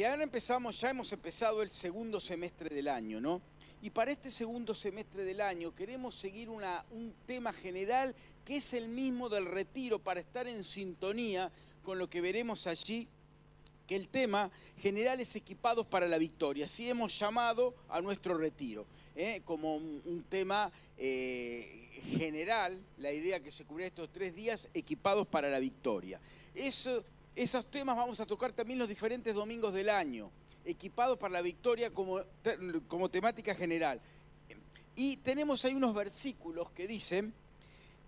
que ahora ya hemos empezado el segundo semestre del año, ¿no? Y para este segundo semestre del año queremos seguir un tema general que es el mismo del retiro para estar en sintonía con lo que veremos allí, que el tema general es equipados para la victoria. Así hemos llamado a nuestro retiro, como un tema general, la idea que se cubre estos 3 días, equipados para la victoria. Esos temas vamos a tocar también los diferentes domingos del año, equipados para la victoria como temática general. Y tenemos ahí unos versículos que dicen,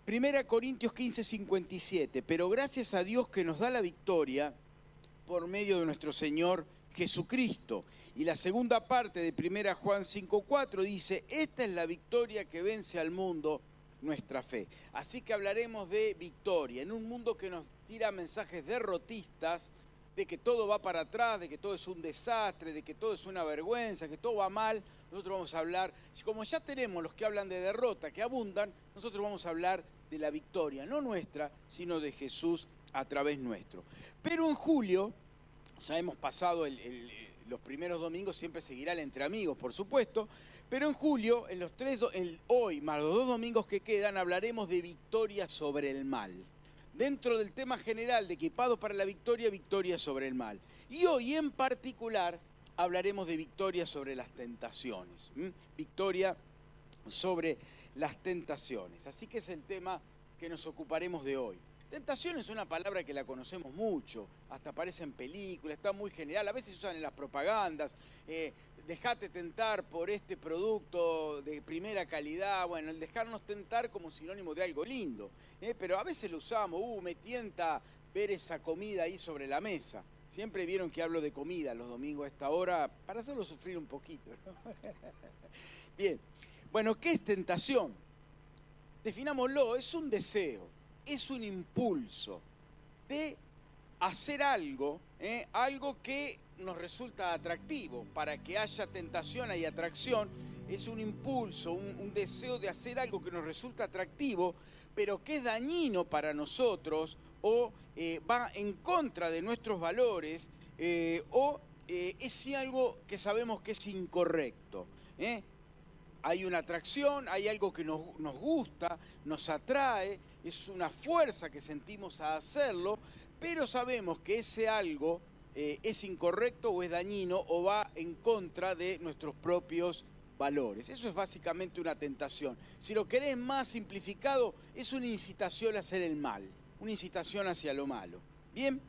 1 Corintios 15, 57, pero gracias a Dios que nos da la victoria por medio de nuestro Señor Jesucristo. Y la segunda parte de 1 Juan 5:4 dice, esta es la victoria que vence al mundo, nuestra fe. Así que hablaremos de victoria en un mundo que nos tira mensajes derrotistas, de que todo va para atrás, de que todo es un desastre, de que todo es una vergüenza, que todo va mal. Nosotros vamos a hablar, como ya tenemos los que hablan de derrota, que abundan, nosotros vamos a hablar de la victoria, no nuestra, sino de Jesús a través nuestro. Pero en julio, ya hemos pasado los primeros domingos, siempre seguirá el Entre Amigos, por supuesto, pero en julio, hoy más los 2 domingos que quedan, hablaremos de victoria sobre el mal. Dentro del tema general de equipados para la victoria, victoria sobre el mal. Y hoy en particular hablaremos de victoria sobre las tentaciones. Victoria sobre las tentaciones. Así que es el tema que nos ocuparemos de hoy. Tentación es una palabra que la conocemos mucho, hasta aparece en películas, está muy general, a veces usan en las propagandas, dejate tentar por este producto de primera calidad, bueno, el dejarnos tentar como sinónimo de algo lindo, pero a veces lo usamos, me tienta ver esa comida ahí sobre la mesa. Siempre vieron que hablo de comida los domingos a esta hora, para hacerlo sufrir un poquito, ¿no? Bien, bueno, ¿qué es tentación? Definámoslo, es un deseo. Es un impulso de hacer algo, algo que nos resulta atractivo. Para que haya tentación hay atracción. Es un impulso, un deseo de hacer algo que nos resulta atractivo, pero que es dañino para nosotros o va en contra de nuestros valores o es algo que sabemos que es incorrecto. Hay una atracción, hay algo que nos gusta, nos atrae, es una fuerza que sentimos a hacerlo, pero sabemos que ese algo es incorrecto o es dañino o va en contra de nuestros propios valores. Eso es básicamente una tentación. Si lo querés más simplificado, es una incitación a hacer el mal, una incitación hacia lo malo. Bien,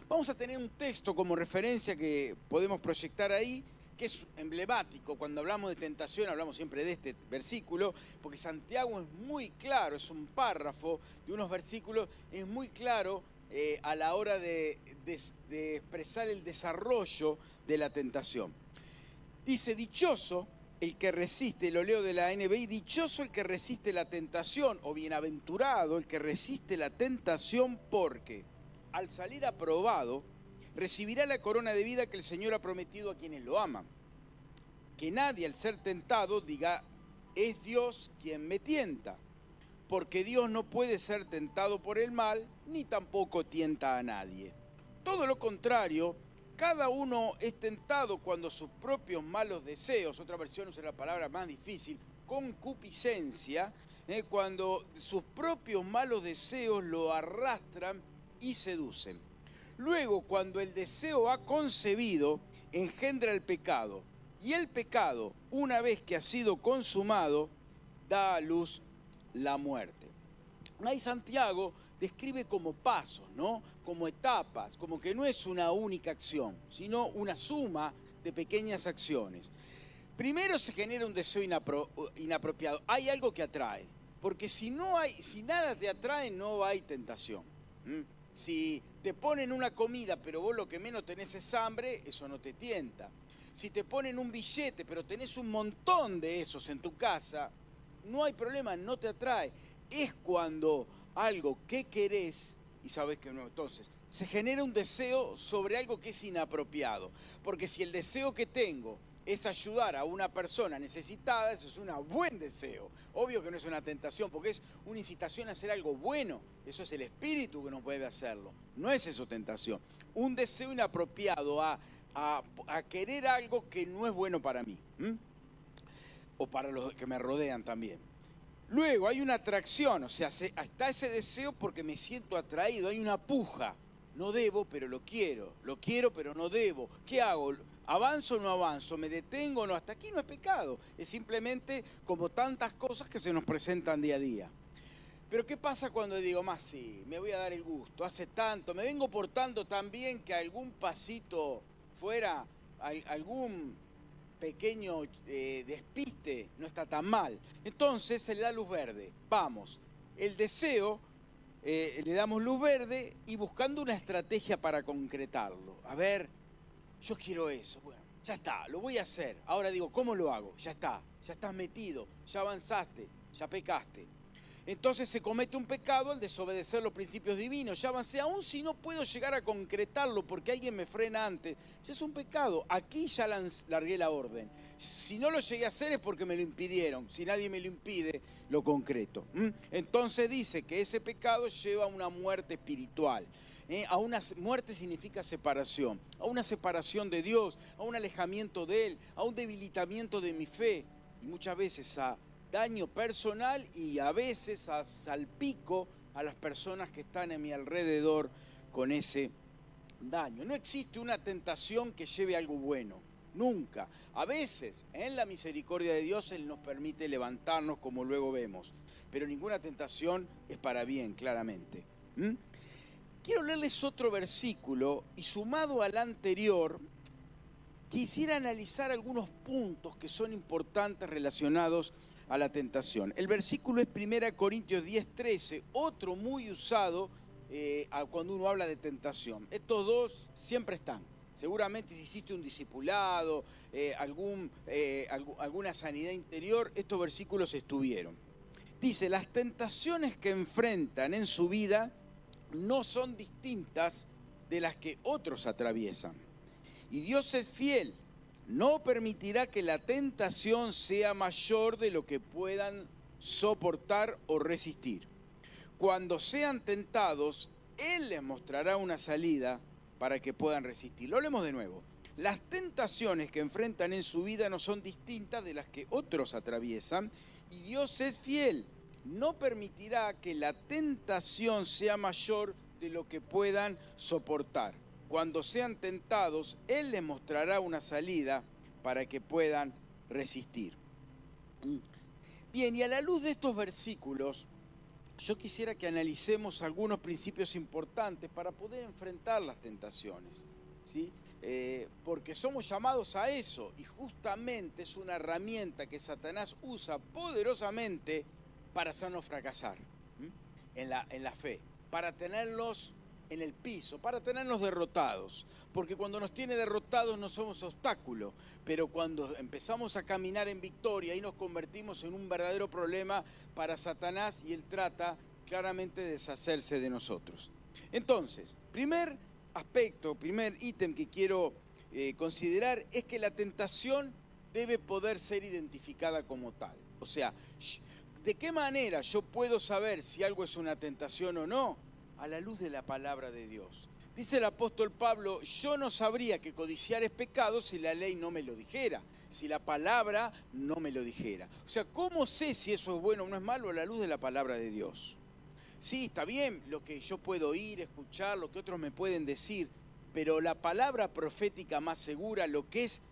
vamos a tener un texto como referencia que podemos proyectar ahí, que es emblemático. Cuando hablamos de tentación hablamos siempre de este versículo, porque Santiago es muy claro, es un párrafo de unos versículos, es muy claro a la hora de expresar el desarrollo de la tentación. Dice, dichoso el que resiste, lo leo de la NBI, dichoso el que resiste la tentación, o bienaventurado el que resiste la tentación, porque al salir aprobado, recibirá la corona de vida que el Señor ha prometido a quienes lo aman. Que nadie al ser tentado diga, es Dios quien me tienta, porque Dios no puede ser tentado por el mal, ni tampoco tienta a nadie. Todo lo contrario, cada uno es tentado cuando sus propios malos deseos, otra versión usa la palabra más difícil, concupiscencia, cuando sus propios malos deseos lo arrastran y seducen. Luego, cuando el deseo ha concebido, engendra el pecado. Y el pecado, una vez que ha sido consumado, da a luz la muerte. Ahí Santiago describe como pasos, ¿no? Como etapas, como que no es una única acción, sino una suma de pequeñas acciones. Primero se genera un deseo inapropiado. Hay algo que atrae, porque si nada te atrae, no hay tentación. Si te ponen una comida, pero vos lo que menos tenés es hambre, eso no te tienta. Si te ponen un billete, pero tenés un montón de esos en tu casa, no hay problema, no te atrae. Es cuando algo que querés, y sabés que no, entonces, se genera un deseo sobre algo que es inapropiado. Porque si el deseo que tengo es ayudar a una persona necesitada, eso es un buen deseo. Obvio que no es una tentación, porque es una incitación a hacer algo bueno. Eso es el espíritu que nos mueve a hacerlo. No es eso tentación. Un deseo inapropiado a a querer algo que no es bueno para mí, o para los que me rodean también. Luego hay una atracción, o sea, está ese deseo porque me siento atraído, hay una puja. No debo, pero lo quiero pero no debo. ¿Qué hago? ¿Avanzo o no avanzo? ¿Me detengo o no? Hasta aquí no es pecado, es simplemente como tantas cosas que se nos presentan día a día. Pero ¿qué pasa cuando digo, más sí, me voy a dar el gusto, hace tanto, me vengo portando tan bien que algún pasito fuera, algún pequeño despiste no está tan mal? Entonces se le da luz verde, vamos, el deseo, le damos luz verde y buscando una estrategia para concretarlo. A ver, yo quiero eso, bueno, ya está, lo voy a hacer. Ahora digo, ¿cómo lo hago? Ya está, ya estás metido, ya avanzaste, ya pecaste. Entonces se comete un pecado al desobedecer los principios divinos. Ya avancé, aún si no puedo llegar a concretarlo porque alguien me frena antes, ya es un pecado. Aquí ya largué la orden. Si no lo llegué a hacer es porque me lo impidieron. Si nadie me lo impide, lo concreto. Entonces dice que ese pecado lleva a una muerte espiritual. A una muerte significa separación, a una separación de Dios, a un alejamiento de Él, a un debilitamiento de mi fe y muchas veces a daño personal y a veces a salpico a las personas que están a mi alrededor con ese daño. No existe una tentación que lleve a algo bueno, nunca. A veces, en la misericordia de Dios, Él nos permite levantarnos como luego vemos, pero ninguna tentación es para bien, claramente. Quiero leerles otro versículo y sumado al anterior, quisiera analizar algunos puntos que son importantes relacionados a la tentación. El versículo es 1 Corintios 10:13, otro muy usado cuando uno habla de tentación. Estos dos siempre están. Seguramente si hiciste un discipulado, alguna sanidad interior, estos versículos estuvieron. Dice, las tentaciones que enfrentan en su vida no son distintas de las que otros atraviesan. Y Dios es fiel. No permitirá que la tentación sea mayor de lo que puedan soportar o resistir. Cuando sean tentados, Él les mostrará una salida para que puedan resistir. Lo leemos de nuevo. Las tentaciones que enfrentan en su vida no son distintas de las que otros atraviesan, y Dios es fiel. No permitirá que la tentación sea mayor de lo que puedan soportar. Cuando sean tentados, Él les mostrará una salida para que puedan resistir. Bien, y a la luz de estos versículos, yo quisiera que analicemos algunos principios importantes para poder enfrentar las tentaciones, ¿sí? Porque somos llamados a eso y justamente es una herramienta que Satanás usa poderosamente para hacernos fracasar en la fe, para tenerlos en el piso, para tenernos derrotados, porque cuando nos tiene derrotados no somos obstáculo, pero cuando empezamos a caminar en victoria y nos convertimos en un verdadero problema para Satanás y él trata claramente de deshacerse de nosotros. Entonces, primer aspecto, primer ítem que quiero considerar es que la tentación debe poder ser identificada como tal. O sea, ¿de qué manera yo puedo saber si algo es una tentación o no? A la luz de la palabra de Dios. Dice el apóstol Pablo, yo no sabría que codiciar es pecado si la ley no me lo dijera, si la palabra no me lo dijera. O sea, ¿cómo sé si eso es bueno o no es malo? A la luz de la palabra de Dios. Sí, está bien lo que yo puedo oír, escuchar, lo que otros me pueden decir, pero la palabra profética más segura, lo que es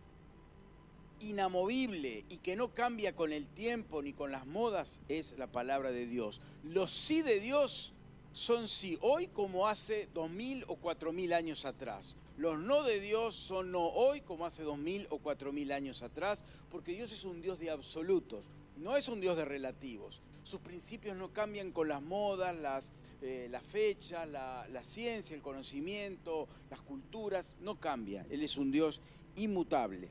inamovible y que no cambia con el tiempo ni con las modas, es la palabra de Dios. Los sí de Dios son sí hoy como hace 2000 o 4000 años atrás. Los no de Dios son no hoy como hace 2000 o 4000 años atrás, porque Dios es un Dios de absolutos, no es un Dios de relativos. Sus principios no cambian con las modas, las fechas, la ciencia, el conocimiento, las culturas, no cambia. Él es un Dios inmutable.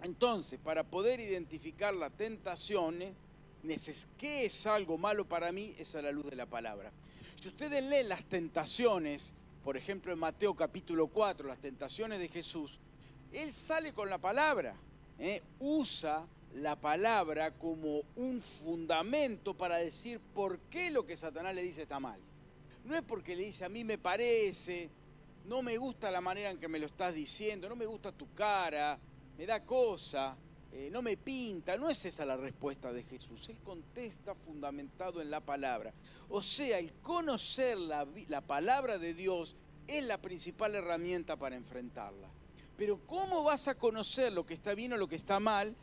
Entonces, para poder identificar la tentación, ¿qué es algo malo para mí? Es a la luz de la palabra. Si ustedes leen las tentaciones, por ejemplo en Mateo capítulo 4, las tentaciones de Jesús, Él sale con la palabra, usa la palabra como un fundamento para decir por qué lo que Satanás le dice está mal. No es porque le dice a mí me parece, no me gusta la manera en que me lo estás diciendo, no me gusta tu cara, me da cosa, no me pinta. No es esa la respuesta de Jesús. Él contesta fundamentado en la palabra. O sea, el conocer la palabra de Dios es la principal herramienta para enfrentarla. Pero ¿cómo vas a conocer lo que está bien o lo que está mal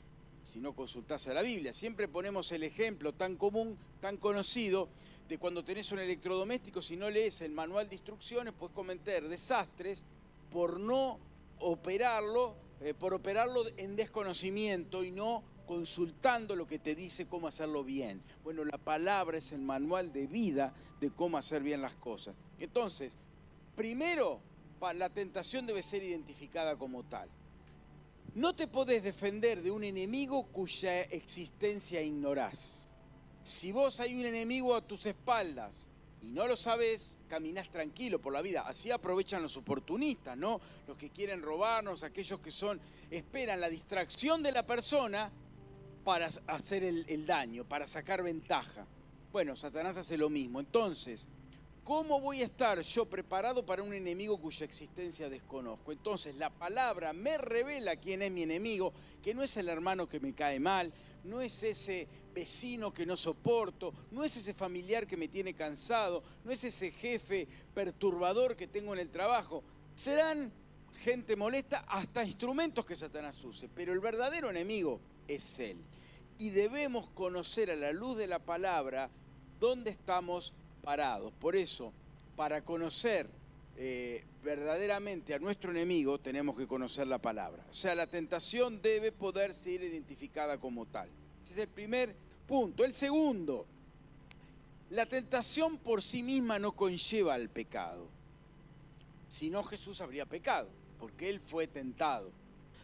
si no consultás a la Biblia? Siempre ponemos el ejemplo tan común, tan conocido, de cuando tenés un electrodoméstico, si no lees el manual de instrucciones, puedes cometer desastres por no operarlo, por operarlo en desconocimiento y no consultando lo que te dice cómo hacerlo bien. Bueno, la palabra es el manual de vida de cómo hacer bien las cosas. Entonces, primero, la tentación debe ser identificada como tal. No te podés defender de un enemigo cuya existencia ignorás. Si vos hay un enemigo a tus espaldas y no lo sabés, caminás tranquilo por la vida. Así aprovechan los oportunistas, ¿no? Los que quieren robarnos, aquellos que esperan la distracción de la persona para hacer el daño, para sacar ventaja. Bueno, Satanás hace lo mismo. Entonces, ¿cómo voy a estar yo preparado para un enemigo cuya existencia desconozco? Entonces, la palabra me revela quién es mi enemigo, que no es el hermano que me cae mal, no es ese vecino que no soporto, no es ese familiar que me tiene cansado, no es ese jefe perturbador que tengo en el trabajo. Serán gente molesta, hasta instrumentos que Satanás use, pero el verdadero enemigo es él. Y debemos conocer a la luz de la palabra dónde estamos parados. Por eso, para conocer verdaderamente a nuestro enemigo, tenemos que conocer la palabra. O sea, la tentación debe poder ser identificada como tal. Ese es el primer punto. El segundo, la tentación por sí misma no conlleva al pecado. Si no, Jesús habría pecado, porque Él fue tentado.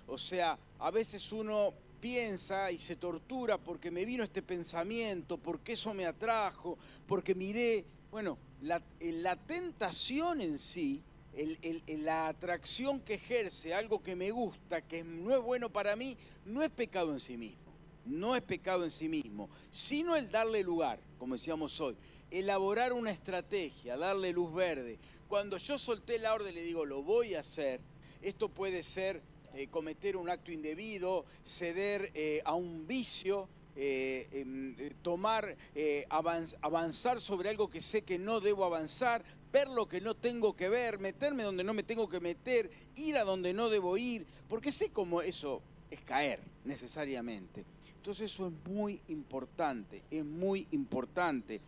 O sea, a veces uno piensa y se tortura porque me vino este pensamiento, porque eso me atrajo, porque miré. Bueno, la tentación en sí, la atracción que ejerce algo que me gusta, que no es bueno para mí, no es pecado en sí mismo. No es pecado en sí mismo, sino el darle lugar, como decíamos hoy, elaborar una estrategia, darle luz verde. Cuando yo solté la orden, le digo, lo voy a hacer. Esto puede ser cometer un acto indebido, ceder a un vicio, avanzar sobre algo que sé que no debo avanzar, ver lo que no tengo que ver, meterme donde no me tengo que meter, ir a donde no debo ir, porque sé cómo eso es caer necesariamente. Entonces eso es muy importante, es muy importante.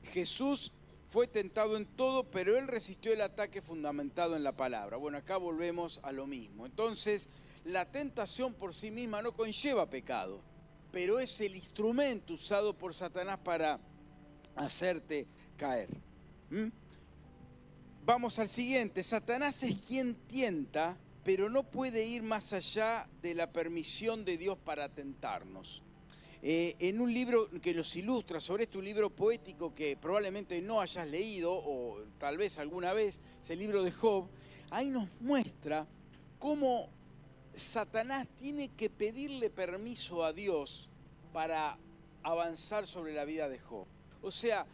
Jesús fue tentado en todo, pero Él resistió el ataque fundamentado en la palabra. Bueno, acá volvemos a lo mismo. Entonces, la tentación por sí misma no conlleva pecado, pero es el instrumento usado por Satanás para hacerte caer. Vamos al siguiente. Satanás es quien tienta, pero no puede ir más allá de la permisión de Dios para tentarnos. En un libro que los ilustra, sobre este un libro poético que probablemente no hayas leído, o tal vez alguna vez, es el libro de Job, ahí nos muestra cómo Satanás tiene que pedirle permiso a Dios para avanzar sobre la vida de Job. O sea,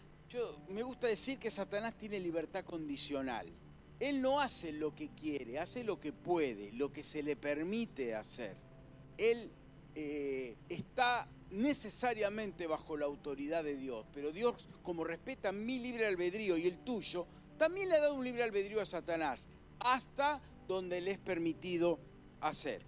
me gusta decir que Satanás tiene libertad condicional. Él no hace lo que quiere, hace lo que puede, lo que se le permite hacer. Él está necesariamente bajo la autoridad de Dios, pero Dios, como respeta mi libre albedrío y el tuyo, también le ha dado un libre albedrío a Satanás, hasta donde le es permitido hacer.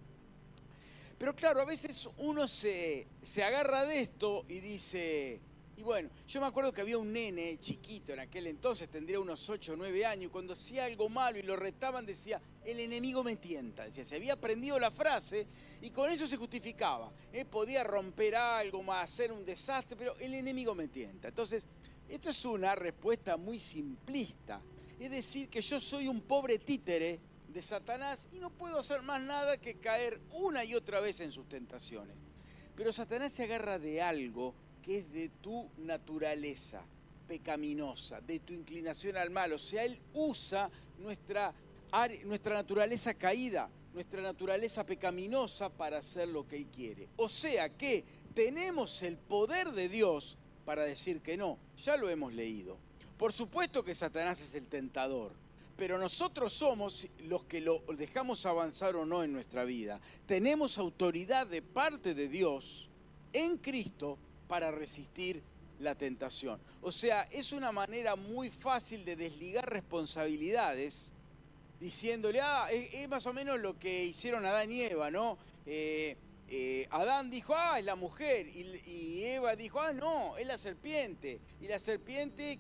Pero claro, a veces uno se agarra de esto y dice, y bueno, yo me acuerdo que había un nene chiquito en aquel entonces, tendría unos 8 o 9 años, y cuando hacía algo malo y lo retaban decía, el enemigo me tienta. Decía, se había aprendido la frase y con eso se justificaba. Podía romper algo, hacer un desastre, pero el enemigo me tienta. Entonces, esto es una respuesta muy simplista. Es decir, que yo soy un pobre títere de Satanás y no puedo hacer más nada que caer una y otra vez en sus tentaciones. Pero Satanás se agarra de algo que es de tu naturaleza pecaminosa, de tu inclinación al mal. O sea, él usa nuestra naturaleza caída, nuestra naturaleza pecaminosa para hacer lo que él quiere. O sea que tenemos el poder de Dios para decir que no. Ya lo hemos leído. Por supuesto que Satanás es el tentador, pero nosotros somos los que lo dejamos avanzar o no en nuestra vida. Tenemos autoridad de parte de Dios en Cristo para resistir la tentación. O sea, es una manera muy fácil de desligar responsabilidades diciéndole, es más o menos lo que hicieron Adán y Eva, ¿no? Adán dijo, es la mujer, y Eva dijo, no, es la serpiente. Y la serpiente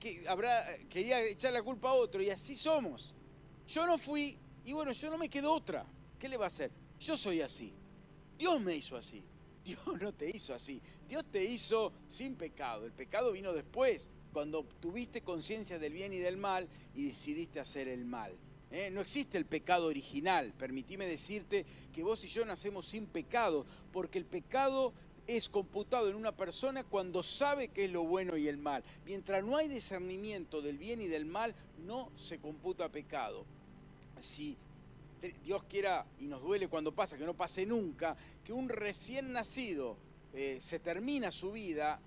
quería echar la culpa a otro, y así somos. Yo no fui, y bueno, yo no me quedo otra. ¿Qué le va a hacer? Yo soy así. Dios me hizo así. Dios no te hizo así. Dios te hizo sin pecado. El pecado vino después, cuando tuviste conciencia del bien y del mal y decidiste hacer el mal. No existe el pecado original. Permitime decirte que vos y yo nacemos sin pecado, porque el pecado es computado en una persona cuando sabe qué es lo bueno y el mal. Mientras no hay discernimiento del bien y del mal, no se computa pecado. Si Dios quiera, y nos duele cuando pasa, que no pase nunca, que un recién nacido se termina su vida,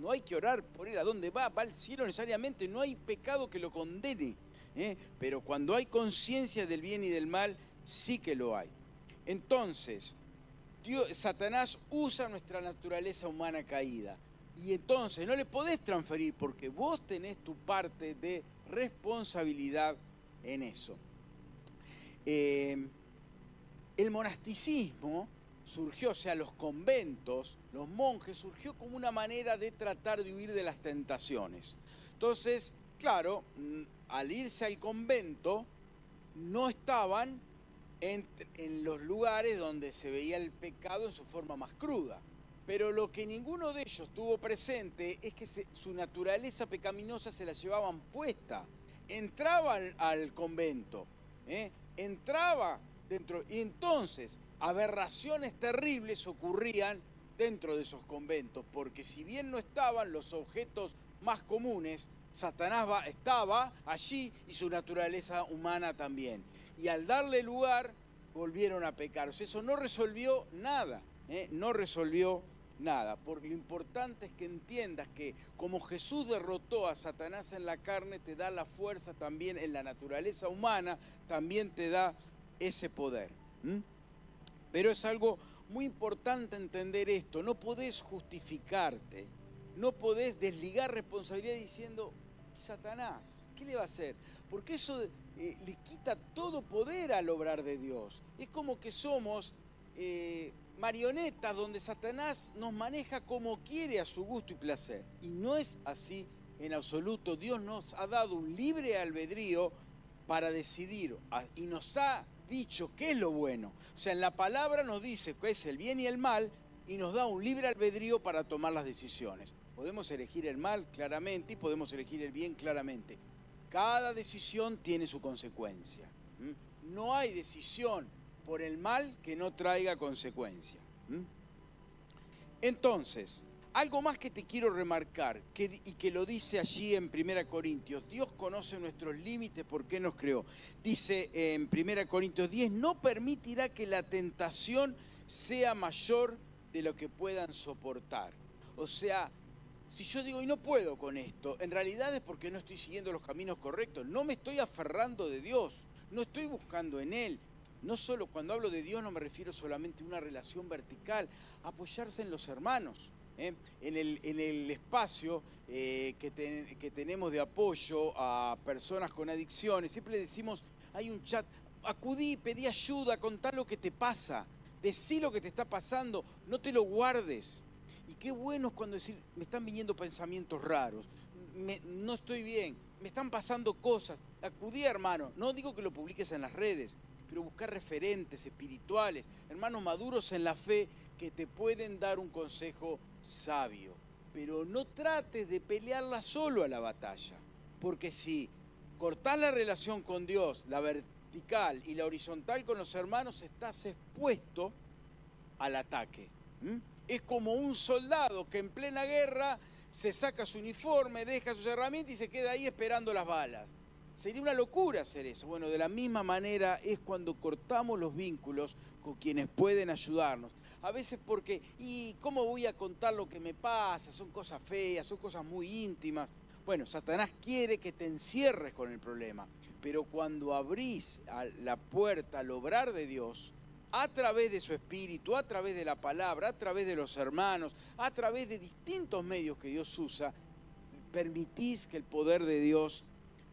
no hay que orar por él a dónde va al cielo necesariamente, no hay pecado que lo condene. Pero cuando hay conciencia del bien y del mal, sí que lo hay. Entonces, Satanás usa nuestra naturaleza humana caída. Y entonces no le podés transferir porque vos tenés tu parte de responsabilidad en eso. El monasticismo surgió, o sea, los conventos, los monjes, surgió como una manera de tratar de huir de las tentaciones. Entonces, claro, al irse al convento, no estaban en los lugares donde se veía el pecado en su forma más cruda. Pero lo que ninguno de ellos tuvo presente es que su naturaleza pecaminosa se la llevaban puesta. Entraban al convento, entraba dentro, y entonces aberraciones terribles ocurrían dentro de esos conventos, porque si bien no estaban los objetos más comunes, Satanás estaba allí y su naturaleza humana también. Y al darle lugar, volvieron a pecar. O sea, eso no resolvió nada, no resolvió nada. Porque lo importante es que entiendas que como Jesús derrotó a Satanás en la carne, te da la fuerza también en la naturaleza humana, también te da ese poder. Pero es algo muy importante entender esto. No podés justificarte, no podés desligar responsabilidad diciendo, Satanás, ¿qué le va a hacer? Porque eso le quita todo poder al obrar de Dios. Es como que somos marionetas donde Satanás nos maneja como quiere a su gusto y placer. Y no es así en absoluto. Dios nos ha dado un libre albedrío para decidir y nos ha dicho qué es lo bueno. O sea, en la palabra nos dice qué es el bien y el mal y nos da un libre albedrío para tomar las decisiones. Podemos elegir el mal claramente y podemos elegir el bien claramente. Cada decisión tiene su consecuencia. No hay decisión por el mal que no traiga consecuencia. Entonces, algo más que te quiero remarcar, y que lo dice allí en 1 Corintios, Dios conoce nuestros límites porque nos creó. Dice en 1 Corintios 10, no permitirá que la tentación sea mayor de lo que puedan soportar. O sea, si yo digo, y no puedo con esto, en realidad es porque no estoy siguiendo los caminos correctos, no me estoy aferrando de Dios, no estoy buscando en Él. No solo, cuando hablo de Dios no me refiero solamente a una relación vertical, apoyarse en los hermanos. En el espacio que tenemos de apoyo a personas con adicciones, siempre le decimos, hay un chat, acudí, pedí ayuda, contá lo que te pasa, decí lo que te está pasando, no te lo guardes. Y qué bueno es cuando decir, me están viniendo pensamientos raros, no estoy bien, me están pasando cosas. Acudí, hermano, no digo que lo publiques en las redes, pero buscar referentes espirituales, hermanos maduros en la fe que te pueden dar un consejo sabio. Pero no trates de pelearla solo a la batalla, porque si cortás la relación con Dios, la vertical y la horizontal con los hermanos, estás expuesto al ataque. Es como un soldado que en plena guerra se saca su uniforme, deja sus herramientas y se queda ahí esperando las balas. Sería una locura hacer eso. Bueno, de la misma manera es cuando cortamos los vínculos con quienes pueden ayudarnos. A veces porque, ¿y cómo voy a contar lo que me pasa? Son cosas feas, son cosas muy íntimas. Bueno, Satanás quiere que te encierres con el problema, pero cuando abrís la puerta al obrar de Dios, a través de su espíritu, a través de la palabra, a través de los hermanos, a través de distintos medios que Dios usa, permitís que el poder de Dios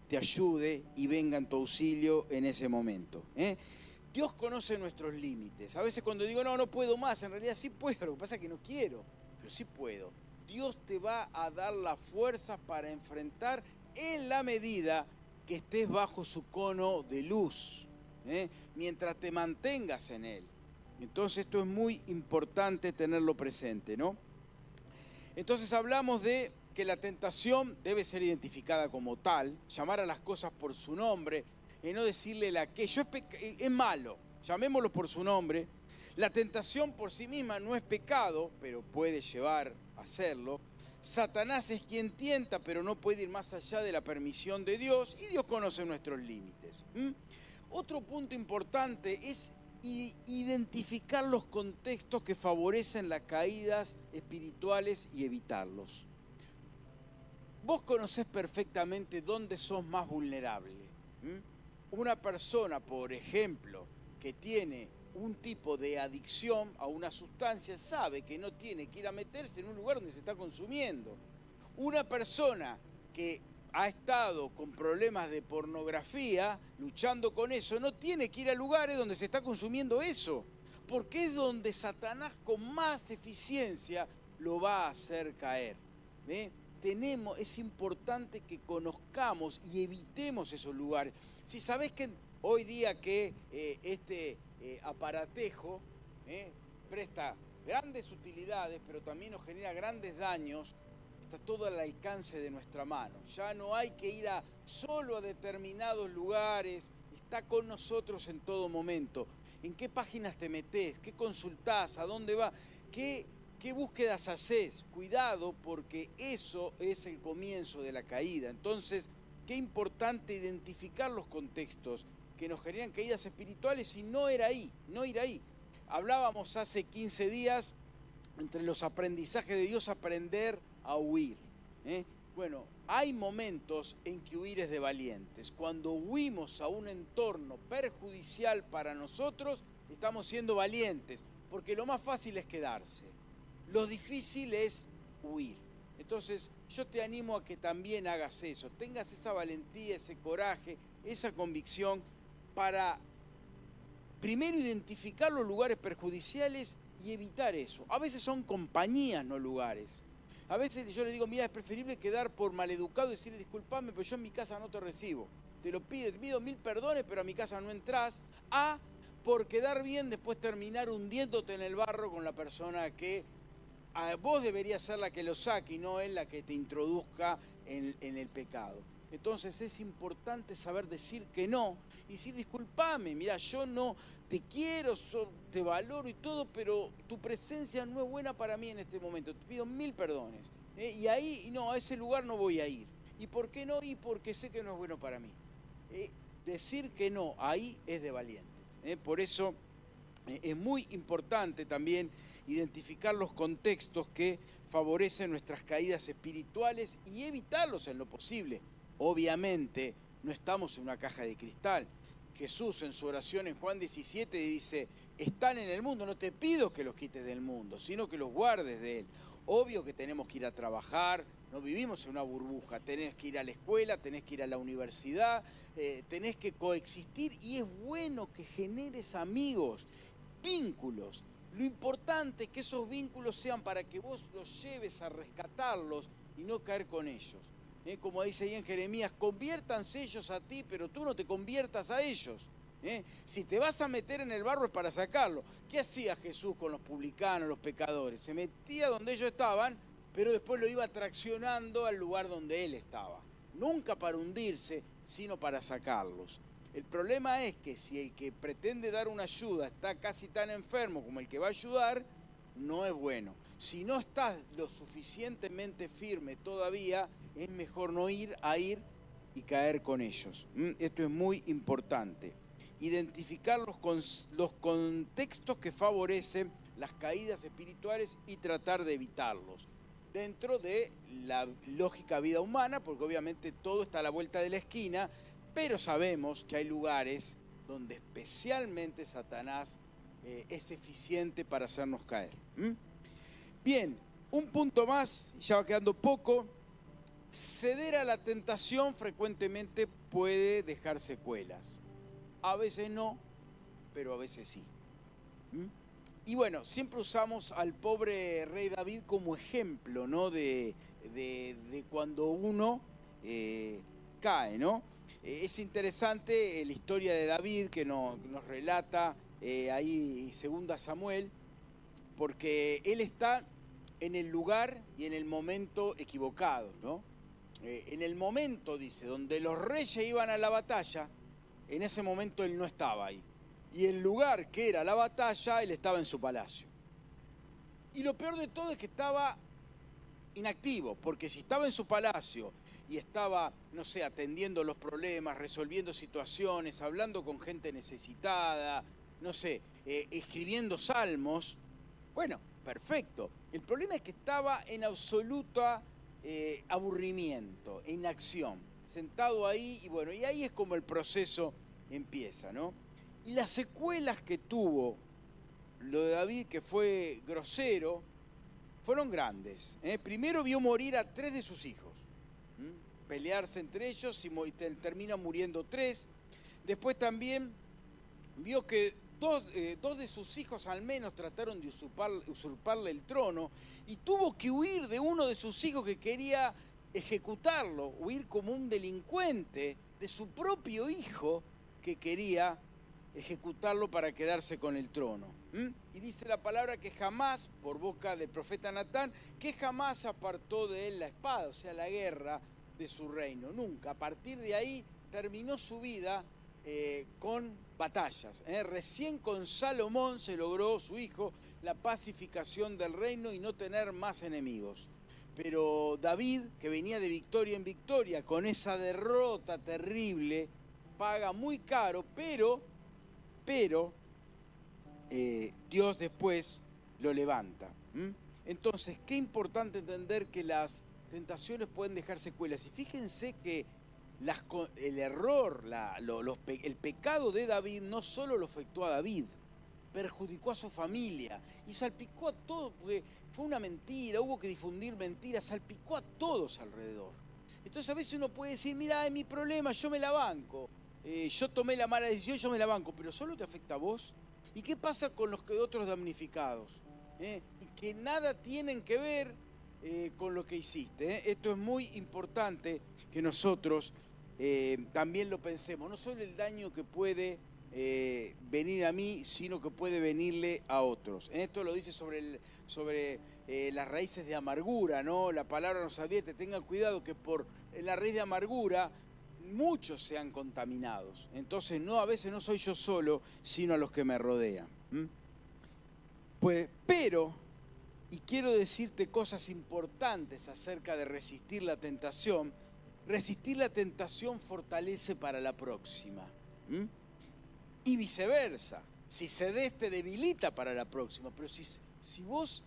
te ayude y venga en tu auxilio en ese momento. Dios conoce nuestros límites. A veces cuando digo, no puedo más, en realidad sí puedo, lo que pasa es que no quiero, pero sí puedo. Dios te va a dar las fuerzas para enfrentar en la medida que estés bajo su cono de luz, mientras te mantengas en él. Entonces esto es muy importante tenerlo presente, ¿no? Entonces hablamos de que la tentación debe ser identificada como tal, llamar a las cosas por su nombre, y no decirle el aquello. Es malo, llamémoslo por su nombre. La tentación por sí misma no es pecado, pero puede llevar a hacerlo. Satanás es quien tienta, pero no puede ir más allá de la permisión de Dios, y Dios conoce nuestros límites. Otro punto importante es identificar los contextos que favorecen las caídas espirituales y evitarlos. Vos conocés perfectamente dónde sos más vulnerable. Una persona, por ejemplo, que tiene un tipo de adicción a una sustancia, sabe que no tiene que ir a meterse en un lugar donde se está consumiendo. Una persona que ha estado con problemas de pornografía, luchando con eso, no tiene que ir a lugares donde se está consumiendo eso, porque es donde Satanás con más eficiencia lo va a hacer caer. Es importante que conozcamos y evitemos esos lugares. Si sabés que hoy día que este aparatejo presta grandes utilidades, pero también nos genera grandes daños, está todo al alcance de nuestra mano. Ya no hay que ir solo a determinados lugares, está con nosotros en todo momento. ¿En qué páginas te metés? ¿Qué consultás? ¿A dónde vas? ¿Qué búsquedas haces? Cuidado, porque eso es el comienzo de la caída. Entonces, qué importante identificar los contextos que nos generan caídas espirituales y no ir ahí. Hablábamos hace 15 días, entre los aprendizajes de Dios, aprender a huir. Bueno, hay momentos en que huir es de valientes. Cuando huimos a un entorno perjudicial para nosotros, estamos siendo valientes, porque lo más fácil es quedarse. Lo difícil es huir. Entonces, yo te animo a que también hagas eso, tengas esa valentía, ese coraje, esa convicción para primero identificar los lugares perjudiciales y evitar eso. A veces son compañías, no lugares. A veces yo le digo, mira, es preferible quedar por maleducado y decirle, disculpame, pero yo en mi casa no te recibo. Te pido 1000 perdones, pero a mi casa no entras. Por quedar bien, después terminar hundiéndote en el barro con la persona que vos deberías ser la que lo saque y no él la que te introduzca en el pecado. Entonces es importante saber decir que no y decir, disculpame, mira, yo no te quiero, te valoro y todo, pero tu presencia no es buena para mí en este momento. Te pido 1000 perdones. Y ahí, no, a ese lugar no voy a ir. ¿Y por qué no? Y porque sé que no es bueno para mí. Decir que no, ahí es de valientes. Por eso es muy importante también identificar los contextos que favorecen nuestras caídas espirituales y evitarlos en lo posible. Obviamente, no estamos en una caja de cristal. Jesús en su oración en Juan 17 dice, están en el mundo, no te pido que los quites del mundo, sino que los guardes de él. Obvio que tenemos que ir a trabajar, no vivimos en una burbuja, tenés que ir a la escuela, tenés que ir a la universidad, tenés que coexistir y es bueno que generes amigos, vínculos. Lo importante es que esos vínculos sean para que vos los lleves a rescatarlos y no caer con ellos. Como dice ahí en Jeremías, conviértanse ellos a ti, pero tú no te conviertas a ellos. Si te vas a meter en el barro es para sacarlo. ¿Qué hacía Jesús con los publicanos, los pecadores? Se metía donde ellos estaban, pero después lo iba traccionando al lugar donde él estaba. Nunca para hundirse, sino para sacarlos. El problema es que si el que pretende dar una ayuda está casi tan enfermo como el que va a ayudar, no es bueno. Si no estás lo suficientemente firme todavía, es mejor no ir y caer con ellos. Esto es muy importante. Identificar los contextos que favorecen las caídas espirituales y tratar de evitarlos. dentro de la lógica vida humana, porque obviamente todo está a la vuelta de la esquina, pero sabemos que hay lugares donde especialmente Satanás es eficiente para hacernos caer. Bien, un punto más, ya va quedando poco. Ceder a la tentación frecuentemente puede dejar secuelas. A veces no, pero a veces sí. Y bueno, siempre usamos al pobre rey David como ejemplo, ¿no? de cuando uno cae, ¿no? Es interesante la historia de David que nos relata ahí 2 Samuel, porque él está en el lugar y en el momento equivocado, ¿no? En el momento, dice, donde los reyes iban a la batalla, en ese momento él no estaba ahí. Y el lugar que era la batalla, él estaba en su palacio. Y lo peor de todo es que estaba inactivo, porque si estaba en su palacio y estaba, no sé, atendiendo los problemas, resolviendo situaciones, hablando con gente necesitada, no sé, escribiendo salmos, bueno, perfecto. El problema es que estaba en absoluta aburrimiento, inacción, sentado ahí, y bueno, y ahí es como el proceso empieza, ¿no? Y las secuelas que tuvo lo de David, que fue grosero, fueron grandes. Primero vio morir a 3 de sus hijos, pelearse entre ellos y terminan muriendo 3. Después también vio que dos de sus hijos al menos trataron de usurparle el trono, y tuvo que huir de uno de sus hijos que quería ejecutarlo, huir como un delincuente de su propio hijo que quería ejecutarlo para quedarse con el trono. Y dice la palabra que jamás, por boca del profeta Natán, que jamás apartó de él la espada, o sea, la guerra de su reino, nunca. A partir de ahí terminó su vida con batallas. Recién con Salomón se logró, su hijo, la pacificación del reino y no tener más enemigos. Pero David, que venía de victoria en victoria, con esa derrota terrible, paga muy caro, pero Dios después lo levanta. Entonces, qué importante entender que las tentaciones pueden dejar secuelas. Y fíjense que el error, el pecado de David no solo lo afectó a David, perjudicó a su familia y salpicó a todos, porque fue una mentira, hubo que difundir mentiras, salpicó a todos alrededor. Entonces a veces uno puede decir, mira, es mi problema, yo me la banco. Yo tomé la mala decisión, yo me la banco, pero solo te afecta a vos. ¿Y qué pasa con los otros damnificados? Y que nada tienen que ver con lo que hiciste. Esto es muy importante que nosotros también lo pensemos. No solo el daño que puede venir a mí, sino que puede venirle a otros. Esto lo dice sobre las raíces de amargura, ¿no? La palabra nos advierte, tengan cuidado que por la raíz de amargura muchos sean contaminados. Entonces, a veces no soy yo solo, sino a los que me rodean. Pues, pero, y quiero decirte cosas importantes acerca de resistir la tentación fortalece para la próxima. Y viceversa, si cedes te debilita para la próxima, pero si vos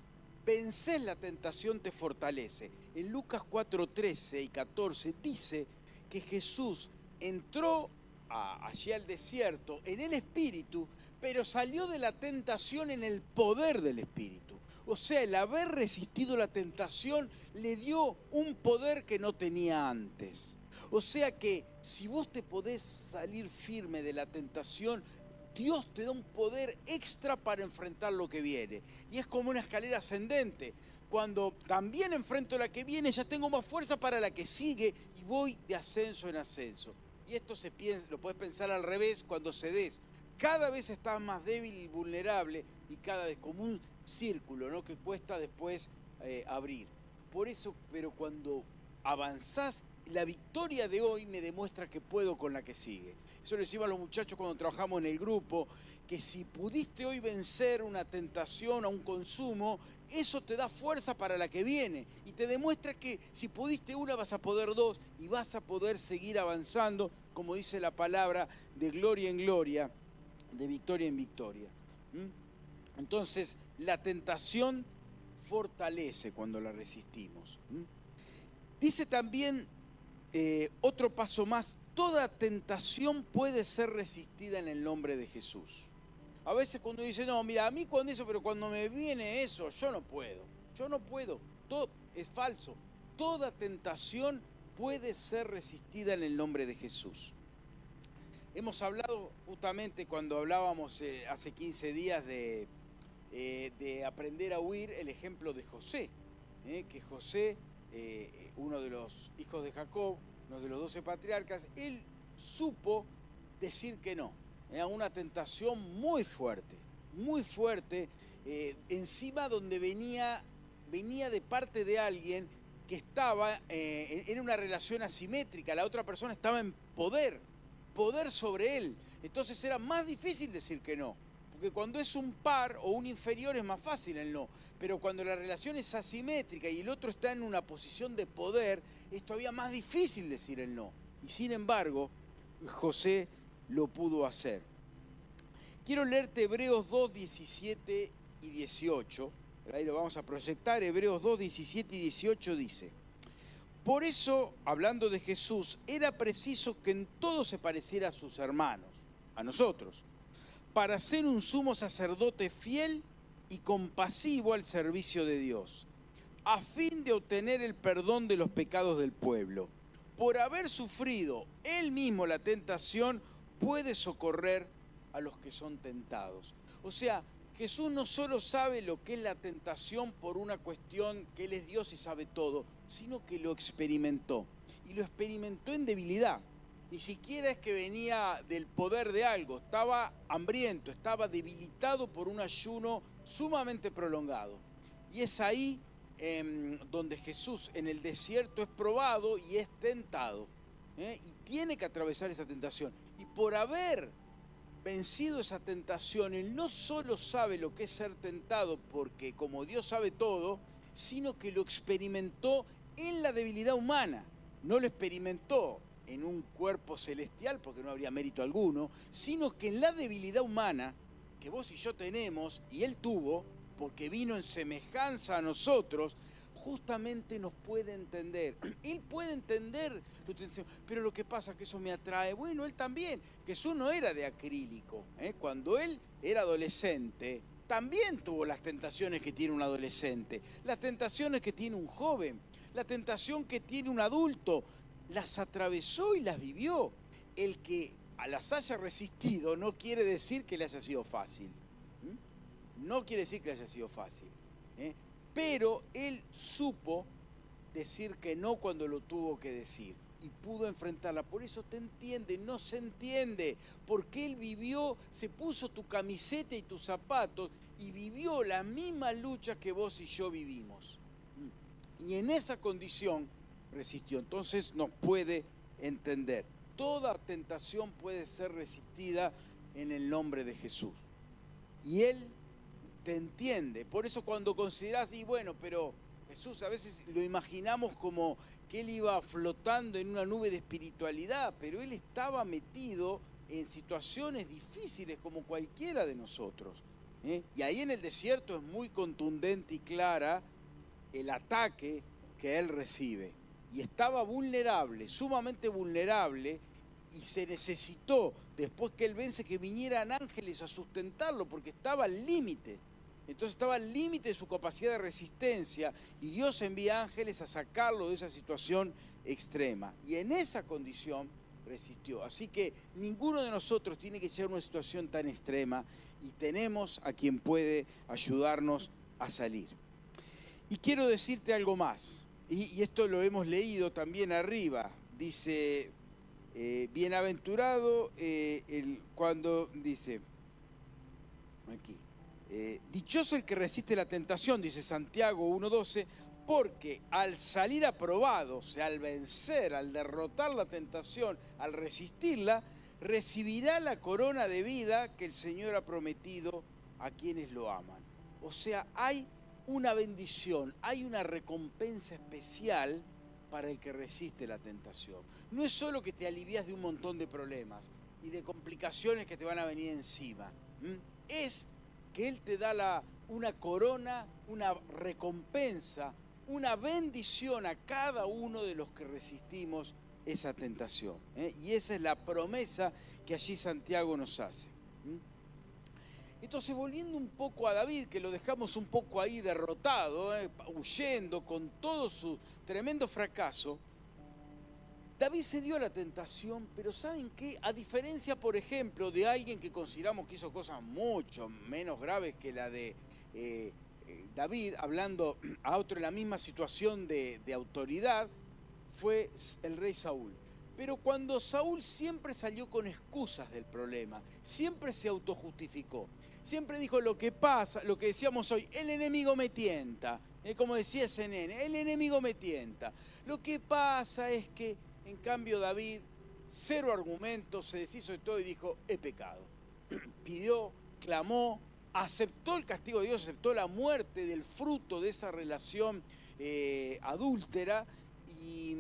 vencés la tentación te fortalece. En Lucas 4:13 y 14 dice que Jesús entró allí al desierto en el Espíritu, pero salió de la tentación en el poder del Espíritu. O sea, el haber resistido la tentación le dio un poder que no tenía antes. O sea que si vos te podés salir firme de la tentación, Dios te da un poder extra para enfrentar lo que viene. Y es como una escalera ascendente. Cuando también enfrento la que viene, ya tengo más fuerza para la que sigue y voy de ascenso en ascenso. Y esto lo puedes pensar al revés cuando cedes. Cada vez estás más débil y vulnerable y cada vez como un círculo, ¿no? Que cuesta después abrir. Por eso, pero cuando avanzás, la victoria de hoy me demuestra que puedo con la que sigue. Eso le decimos a los muchachos cuando trabajamos en el grupo, que si pudiste hoy vencer una tentación, a un consumo, eso te da fuerza para la que viene y te demuestra que si pudiste una vas a poder 2 y vas a poder seguir avanzando, como dice la palabra, de gloria en gloria, de victoria en victoria. Entonces, la tentación fortalece cuando la resistimos. Dice también otro paso más: toda tentación puede ser resistida en el nombre de Jesús. A veces cuando dice, no, mira, a mí cuando eso, pero cuando me viene eso, yo no puedo. Todo es falso. Toda tentación puede ser resistida en el nombre de Jesús. Hemos hablado justamente cuando hablábamos hace 15 días de aprender a huir, el ejemplo de José, que José, uno de los hijos de Jacob, uno de los 12 patriarcas, él supo decir que no a una tentación muy fuerte, encima donde venía de parte de alguien que estaba en una relación asimétrica. La otra persona estaba en poder sobre él. Entonces era más difícil decir que no, porque cuando es un par o un inferior es más fácil el no, pero cuando la relación es asimétrica y el otro está en una posición de poder, es todavía más difícil decir el no. Y sin embargo, José lo pudo hacer. Quiero leerte Hebreos 2, 17 y 18. Ahí lo vamos a proyectar. Hebreos 2, 17 y 18 dice: por eso, hablando de Jesús, era preciso que en todo se pareciera a sus hermanos, a nosotros, para ser un sumo sacerdote fiel y compasivo al servicio de Dios, a fin de obtener el perdón de los pecados del pueblo. Por haber sufrido él mismo la tentación, puede socorrer a los que son tentados. O sea, Jesús no solo sabe lo que es la tentación por una cuestión que Él es Dios y sabe todo, sino que lo experimentó. Y lo experimentó en debilidad. Ni siquiera es que venía del poder de algo, estaba hambriento, estaba debilitado por un ayuno sumamente prolongado. Y es ahí donde Jesús en el desierto es probado y es tentado. Y tiene que atravesar esa tentación. Y por haber vencido esa tentación, él no solo sabe lo que es ser tentado, porque como Dios sabe todo, sino que lo experimentó en la debilidad humana. No lo experimentó en un cuerpo celestial, porque no habría mérito alguno, sino que en la debilidad humana que vos y yo tenemos, y él tuvo, porque vino en semejanza a nosotros, justamente nos puede entender. Él puede entender, pero lo que pasa es que eso me atrae. Bueno, él también. Jesús no era de acrílico. Cuando él era adolescente, también tuvo las tentaciones que tiene un adolescente, las tentaciones que tiene un joven, la tentación que tiene un adulto. Las atravesó y las vivió. El que las haya resistido no quiere decir que le haya sido fácil. No quiere decir que le haya sido fácil. Pero él supo decir que no cuando lo tuvo que decir y pudo enfrentarla. Por eso te entiende, no se entiende, porque él vivió, se puso tu camiseta y tus zapatos y vivió la misma lucha que vos y yo vivimos. Y en esa condición resistió. Entonces nos puede entender. Toda tentación puede ser resistida en el nombre de Jesús. Y él te entiende. Por eso cuando considerás, y bueno, pero Jesús a veces lo imaginamos como que él iba flotando en una nube de espiritualidad, pero él estaba metido en situaciones difíciles como cualquiera de nosotros. Y ahí en el desierto es muy contundente y clara el ataque que él recibe. Y estaba vulnerable, sumamente vulnerable, y se necesitó, después que él vence, que vinieran ángeles a sustentarlo, porque estaba al límite. Entonces estaba al límite de su capacidad de resistencia, y Dios envía ángeles a sacarlo de esa situación extrema. Y en esa condición resistió. Así que ninguno de nosotros tiene que ser una situación tan extrema, y tenemos a quien puede ayudarnos a salir. Y quiero decirte algo más, y esto lo hemos leído también arriba. Dice, bienaventurado cuando dice, aquí, dichoso el que resiste la tentación, dice Santiago 1:12, porque al salir aprobado, o sea, al vencer, al derrotar la tentación, al resistirla, recibirá la corona de vida que el Señor ha prometido a quienes lo aman. O sea, hay una bendición, hay una recompensa especial para el que resiste la tentación. No es solo que te alivias de un montón de problemas y de complicaciones que te van a venir encima. Es que Él te da una corona, una recompensa, una bendición a cada uno de los que resistimos esa tentación. Y esa es la promesa que allí Santiago nos hace. Entonces, volviendo un poco a David, que lo dejamos un poco ahí derrotado, huyendo con todo su tremendo fracaso, David se dio a la tentación, pero ¿saben qué? A diferencia, por ejemplo, de alguien que consideramos que hizo cosas mucho menos graves que la de David, hablando a otro en la misma situación de autoridad, fue el rey Saúl. Pero cuando Saúl siempre salió con excusas del problema, siempre se autojustificó, siempre dijo lo que pasa, lo que decíamos hoy, el enemigo me tienta, como decía ese nene, el enemigo me tienta. Lo que pasa es que, en cambio, David, cero argumentos, se deshizo de todo y dijo, he pecado. Pidió, clamó, aceptó el castigo de Dios, aceptó la muerte del fruto de esa relación adúltera y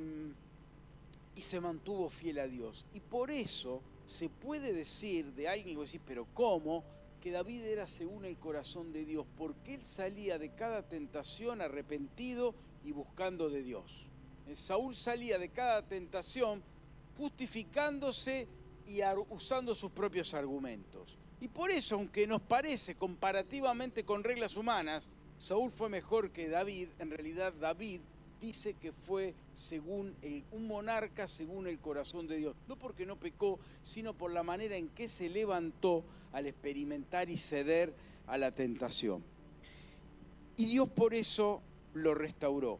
se mantuvo fiel a Dios. Y por eso se puede decir de alguien que decir, pero ¿cómo? Que David era según el corazón de Dios, porque él salía de cada tentación arrepentido y buscando de Dios. Saúl salía de cada tentación justificándose y usando sus propios argumentos. Y por eso, aunque nos parece comparativamente con reglas humanas, Saúl fue mejor que David, en realidad David dice que fue según un monarca según el corazón de Dios. No porque no pecó, sino por la manera en que se levantó al experimentar y ceder a la tentación. Y Dios por eso lo restauró.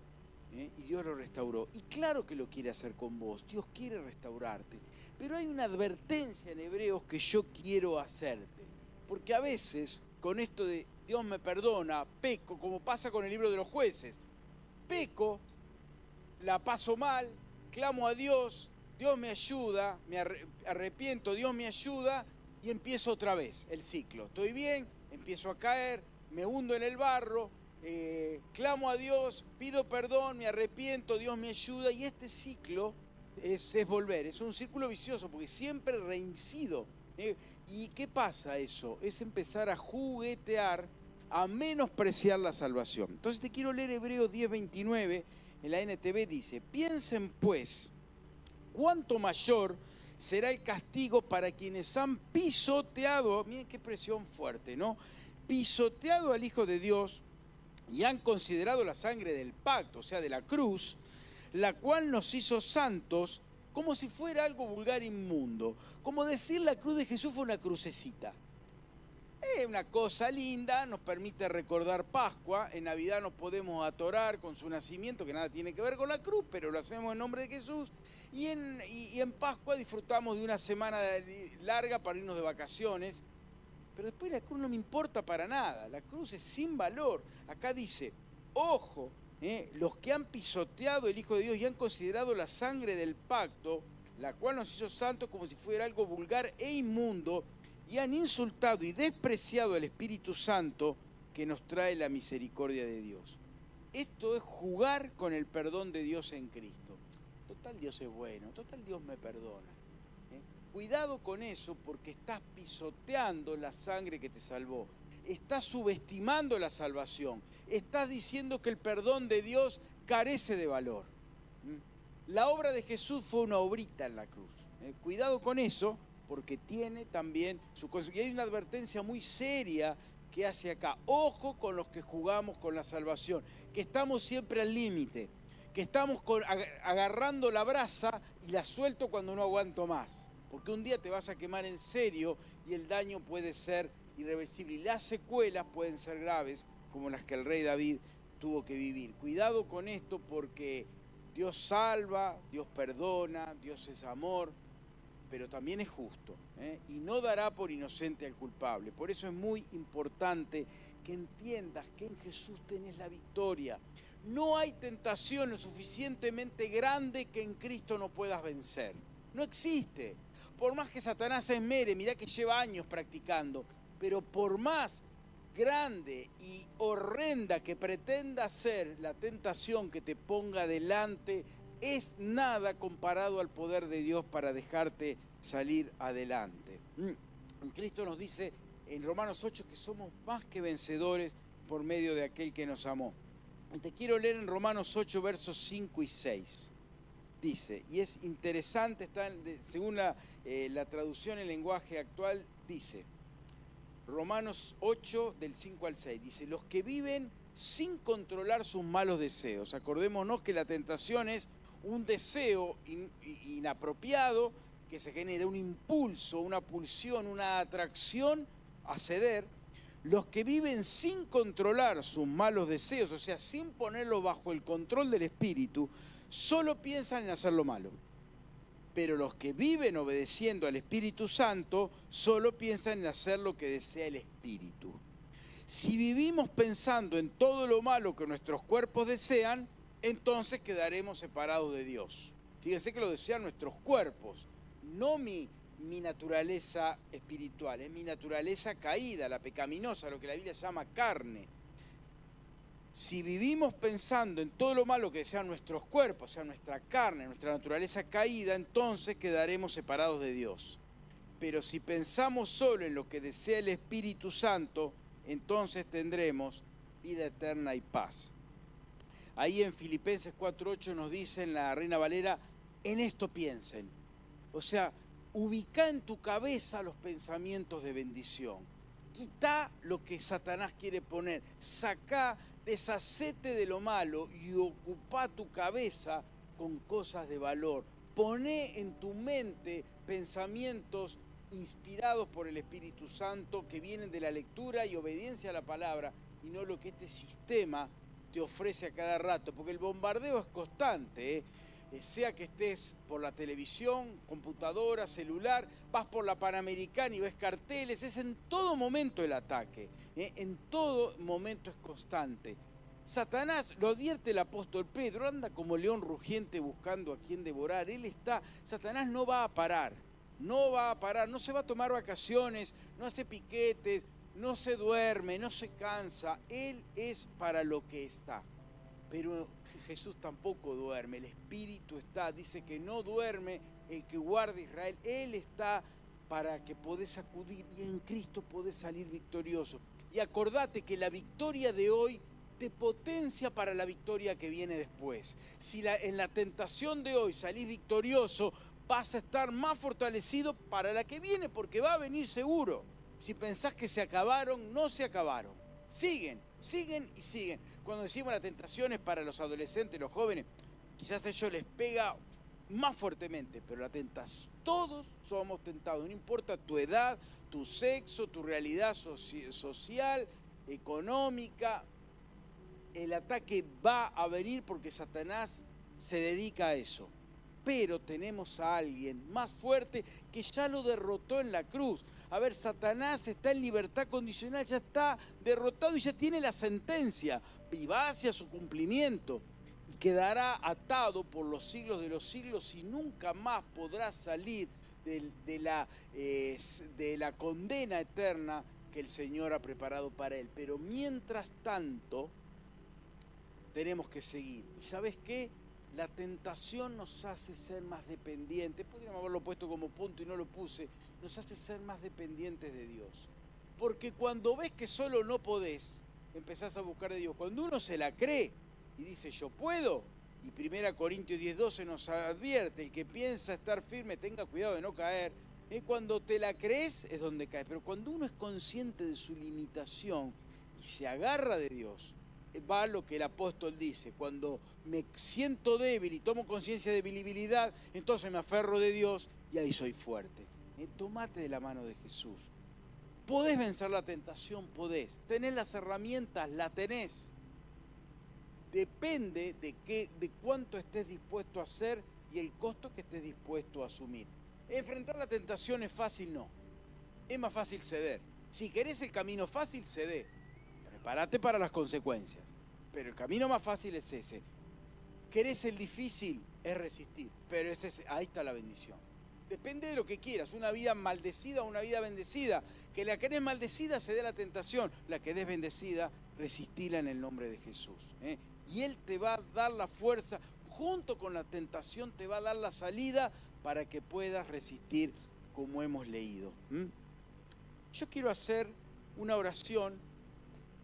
Y Dios lo restauró. Y claro que lo quiere hacer con vos. Dios quiere restaurarte. Pero hay una advertencia en Hebreos que yo quiero hacerte. Porque a veces, con esto de Dios me perdona, peco, como pasa con el libro de los jueces. Peco, la paso mal, clamo a Dios, Dios me ayuda, me arrepiento, Dios me ayuda y empiezo otra vez el ciclo. Estoy bien, empiezo a caer, me hundo en el barro, clamo a Dios, pido perdón, me arrepiento, Dios me ayuda y este ciclo es volver, es un círculo vicioso porque siempre reincido. ¿Y qué pasa eso? Es empezar a juguetear, a menospreciar la salvación. Entonces te quiero leer Hebreos 10:29, en la NTV dice, piensen pues, cuánto mayor será el castigo para quienes han pisoteado, miren qué expresión fuerte, ¿no? Pisoteado al Hijo de Dios y han considerado la sangre del pacto, o sea, de la cruz, la cual nos hizo santos, como si fuera algo vulgar e inmundo. Como decir la cruz de Jesús fue una crucecita. Es una cosa linda, nos permite recordar Pascua. En Navidad nos podemos atorar con su nacimiento, que nada tiene que ver con la cruz, pero lo hacemos en nombre de Jesús. Y en Pascua disfrutamos de una semana larga para irnos de vacaciones. Pero después la cruz no me importa para nada. La cruz es sin valor. Acá dice, ojo, los que han pisoteado el Hijo de Dios y han considerado la sangre del pacto, la cual nos hizo santos como si fuera algo vulgar e inmundo, y han insultado y despreciado al Espíritu Santo que nos trae la misericordia de Dios. Esto es jugar con el perdón de Dios en Cristo. Total, Dios es bueno, total, Dios me perdona. Cuidado con eso porque estás pisoteando la sangre que te salvó. Estás subestimando la salvación. Estás diciendo que el perdón de Dios carece de valor. La obra de Jesús fue una obrita en la cruz. Cuidado con eso, porque tiene también su consecuencia. Y hay una advertencia muy seria que hace acá. Ojo con los que jugamos con la salvación, que estamos siempre al límite, que estamos agarrando la brasa y la suelto cuando no aguanto más. Porque un día te vas a quemar en serio y el daño puede ser irreversible. Y las secuelas pueden ser graves, como las que el rey David tuvo que vivir. Cuidado con esto porque Dios salva, Dios perdona, Dios es amor, pero también es justo, y no dará por inocente al culpable. Por eso es muy importante que entiendas que en Jesús tenés la victoria. No hay tentación lo suficientemente grande que en Cristo no puedas vencer. No existe. Por más que Satanás se esmere, mirá que lleva años practicando, pero por más grande y horrenda que pretenda ser la tentación que te ponga delante, es nada comparado al poder de Dios para dejarte salir adelante. Cristo nos dice en Romanos 8 que somos más que vencedores por medio de aquel que nos amó. Te quiero leer en Romanos 8, versos 5 y 6. Dice, y es interesante, según la traducción en lenguaje actual, dice, Romanos 8, del 5 al 6, dice, los que viven sin controlar sus malos deseos. Acordémonos que la tentación es un deseo inapropiado que se genera un impulso, una pulsión, una atracción a ceder. Los que viven sin controlar sus malos deseos, o sea, sin ponerlos bajo el control del espíritu, solo piensan en hacer lo malo. Pero los que viven obedeciendo al Espíritu Santo, solo piensan en hacer lo que desea el Espíritu. Si vivimos pensando en todo lo malo que nuestros cuerpos desean, entonces quedaremos separados de Dios. Fíjense que lo desean nuestros cuerpos, no mi naturaleza espiritual, es mi naturaleza caída, la pecaminosa, lo que la Biblia llama carne. Si vivimos pensando en todo lo malo que desean nuestros cuerpos, o sea, nuestra carne, nuestra naturaleza caída, entonces quedaremos separados de Dios. Pero si pensamos solo en lo que desea el Espíritu Santo, entonces tendremos vida eterna y paz. Ahí en Filipenses 4:8 nos dice en la Reina Valera, en esto piensen. O sea, ubica en tu cabeza los pensamientos de bendición. Quita lo que Satanás quiere poner. Sacá, deshacete de lo malo y ocupá tu cabeza con cosas de valor. Poné en tu mente pensamientos inspirados por el Espíritu Santo que vienen de la lectura y obediencia a la palabra y no lo que este sistema te ofrece a cada rato, porque el bombardeo es constante, sea que estés por la televisión, computadora, celular, vas por la Panamericana y ves carteles, es en todo momento el ataque, en todo momento es constante. Satanás, lo advierte el apóstol Pedro, anda como león rugiente buscando a quien devorar. Satanás no va a parar, no se va a tomar vacaciones, no hace piquetes, no se duerme, no se cansa. Él es para lo que está. Pero Jesús tampoco duerme, el Espíritu está, dice que no duerme el que guarda Israel. Él está para que podés acudir y en Cristo podés salir victorioso. Y acordate que la victoria de hoy te potencia para la victoria que viene después. Si en la tentación de hoy salís victorioso, vas a estar más fortalecido para la que viene, porque va a venir seguro. Si pensás que se acabaron, no se acabaron. Siguen y siguen. Cuando decimos la tentación es para los adolescentes, los jóvenes, quizás a ellos les pega más fuertemente, pero la tentación, todos somos tentados, no importa tu edad, tu sexo, tu realidad social, económica, el ataque va a venir porque Satanás se dedica a eso. Pero tenemos a alguien más fuerte que ya lo derrotó en la cruz. A ver, Satanás está en libertad condicional, ya está derrotado y ya tiene la sentencia y va hacia su cumplimiento. Y quedará atado por los siglos de los siglos y nunca más podrá salir de la condena eterna que el Señor ha preparado para él. Pero mientras tanto, tenemos que seguir. ¿Y sabes qué? La tentación nos hace ser más dependientes. Podríamos haberlo puesto como punto y no lo puse. Nos hace ser más dependientes de Dios. Porque cuando ves que solo no podés, empezás a buscar de Dios. Cuando uno se la cree y dice yo puedo, y 1 Corintios 10:12 nos advierte, el que piensa estar firme tenga cuidado de no caer. Cuando te la crees es donde caes. Pero cuando uno es consciente de su limitación y se agarra de Dios, va lo que el apóstol dice, cuando me siento débil y tomo conciencia de mi debilidad, entonces me aferro de Dios y ahí soy fuerte. Tómate de la mano de Jesús. ¿Podés vencer la tentación? Podés. ¿Tenés las herramientas? La tenés. Depende de cuánto estés dispuesto a hacer y el costo que estés dispuesto a asumir. Enfrentar la tentación es fácil, no. Es más fácil ceder. Si querés el camino fácil, cedé. Prepárate para las consecuencias. Pero el camino más fácil es ese. ¿Querés el difícil? Es resistir. Pero ahí está la bendición. Depende de lo que quieras. Una vida maldecida o una vida bendecida. Que la querés maldecida, cede a la tentación. La querés bendecida, resistila en el nombre de Jesús. Y Él te va a dar la fuerza. Junto con la tentación te va a dar la salida para que puedas resistir como hemos leído. Yo quiero hacer una oración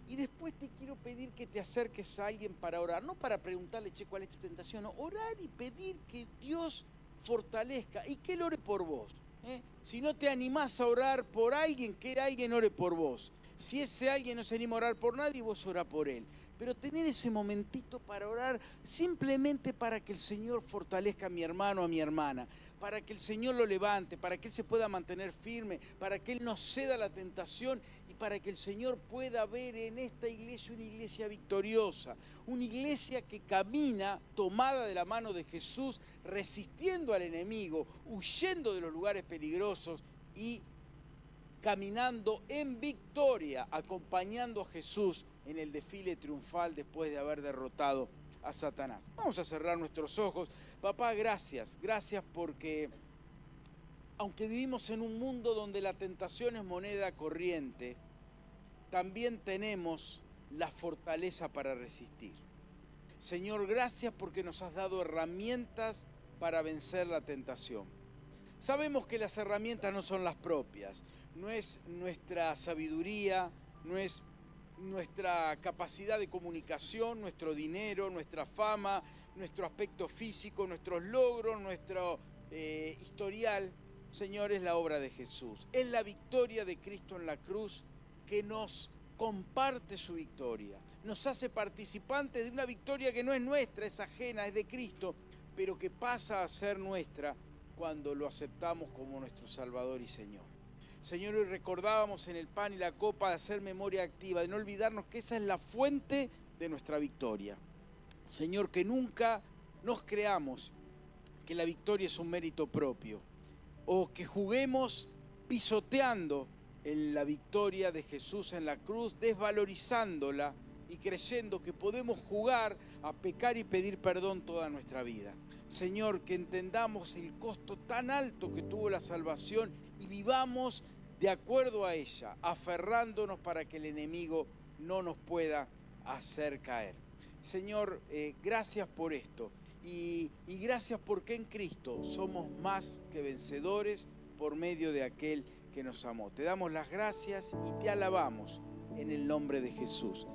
Y después te quiero pedir que te acerques a alguien para orar, no para preguntarle, che, ¿cuál es tu tentación? No, orar y pedir que Dios fortalezca y que Él ore por vos. Si no te animás a orar por alguien, que alguien ore por vos. Si ese alguien no se anima a orar por nadie, vos orá por él. Pero tener ese momentito para orar simplemente para que el Señor fortalezca a mi hermano, a mi hermana, para que el Señor lo levante, para que Él se pueda mantener firme, para que Él no ceda a la tentación y para que el Señor pueda ver en esta iglesia una iglesia victoriosa, una iglesia que camina tomada de la mano de Jesús, resistiendo al enemigo, huyendo de los lugares peligrosos y caminando en victoria, acompañando a Jesús en el desfile triunfal después de haber derrotado a Satanás. Vamos a cerrar nuestros ojos. Papá, gracias porque aunque vivimos en un mundo donde la tentación es moneda corriente, también tenemos la fortaleza para resistir. Señor, gracias porque nos has dado herramientas para vencer la tentación. Sabemos que las herramientas no son las propias, no es nuestra sabiduría, no es nuestra capacidad de comunicación, nuestro dinero, nuestra fama, nuestro aspecto físico, nuestros logros, nuestro historial. Señor, es la obra de Jesús, es la victoria de Cristo en la cruz que nos comparte su victoria, nos hace participantes de una victoria que no es nuestra, es ajena, es de Cristo, pero que pasa a ser nuestra cuando lo aceptamos como nuestro Salvador y Señor. Señor, hoy recordábamos en el pan y la copa de hacer memoria activa, de no olvidarnos que esa es la fuente de nuestra victoria. Señor, que nunca nos creamos que la victoria es un mérito propio o que juguemos pisoteando en la victoria de Jesús en la cruz, desvalorizándola y creyendo que podemos jugar a pecar y pedir perdón toda nuestra vida. Señor, que entendamos el costo tan alto que tuvo la salvación y vivamos de acuerdo a ella, aferrándonos para que el enemigo no nos pueda hacer caer. Señor, gracias por esto y gracias porque en Cristo somos más que vencedores por medio de aquel que nos amó. Te damos las gracias y te alabamos en el nombre de Jesús.